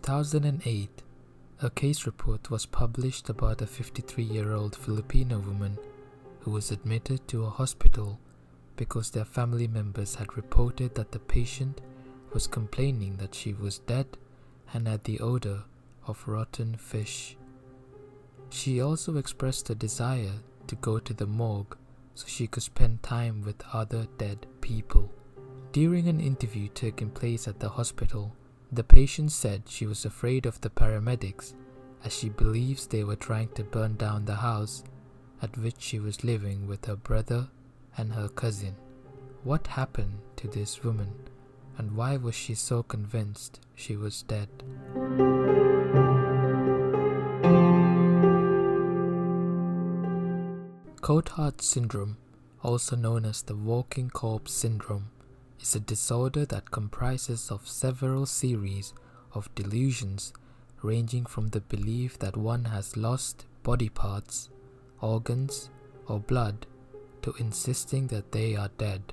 2008, a case report was published about a 53-year-old Filipino woman who was admitted to a hospital because their family members had reported that the patient was complaining that she was dead and had the odor of rotten fish. She also expressed a desire to go to the morgue so she could spend time with other dead people. During an interview taking place at the hospital, the patient said she was afraid of the paramedics as she believes they were trying to burn down the house at which she was living with her brother and her cousin. What happened to this woman, and why was she so convinced she was dead? Cortard syndrome, also known as the walking corpse syndrome, is a disorder that comprises of several series of delusions ranging from the belief that one has lost body parts, organs, or blood to insisting that they are dead.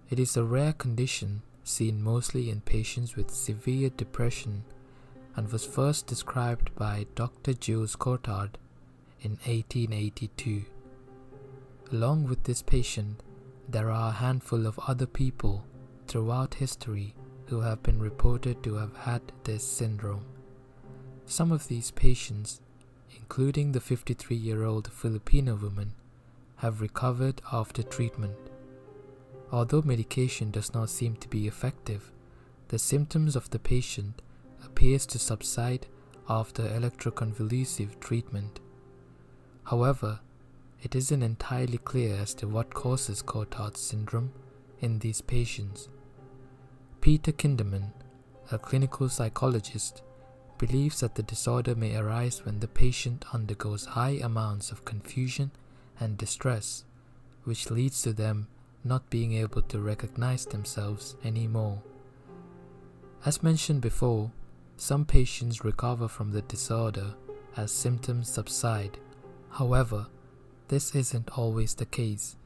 It is a rare condition seen mostly in patients with severe depression and was first described by Dr. Jules Cortard in 1882. Along with this patient, there are a handful of other people throughout history who have been reported to have had this syndrome. Some of these patients, including the 53-year-old Filipino woman, have recovered after treatment. Although medication does not seem to be effective, the symptoms of the patient appears to subside after electroconvulsive treatment. However, it isn't entirely clear as to what causes Cortard syndrome in these patients. Peter Kinderman, a clinical psychologist, believes that the disorder may arise when the patient undergoes high amounts of confusion and distress, which leads to them not being able to recognize themselves anymore. As mentioned before, some patients recover from the disorder as symptoms subside. However, this isn't always the case,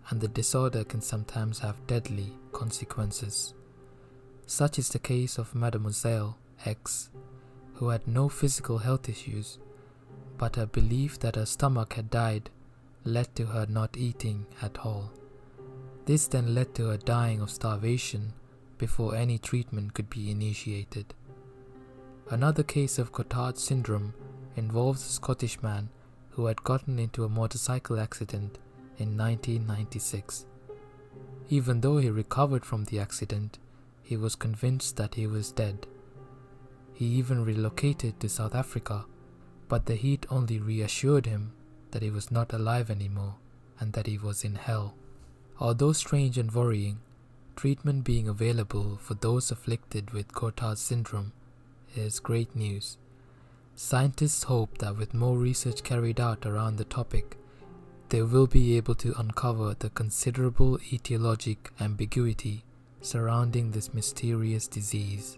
and the disorder can sometimes have deadly consequences. Such is the case of Mademoiselle X, who had no physical health issues, but her belief that her stomach had died led to her not eating at all. This then led to her dying of starvation before any treatment could be initiated. Another case of Cortard syndrome involves a Scottish man who had gotten into a motorcycle accident in 1996. Even though he recovered from the accident, he was convinced that he was dead. He even relocated to South Africa, but the heat only reassured him that he was not alive anymore and that he was in hell. Although strange and worrying, treatment being available for those afflicted with Cortard syndrome is great news. Scientists hope that with more research carried out around the topic, they will be able to uncover the considerable etiologic ambiguity surrounding this mysterious disease.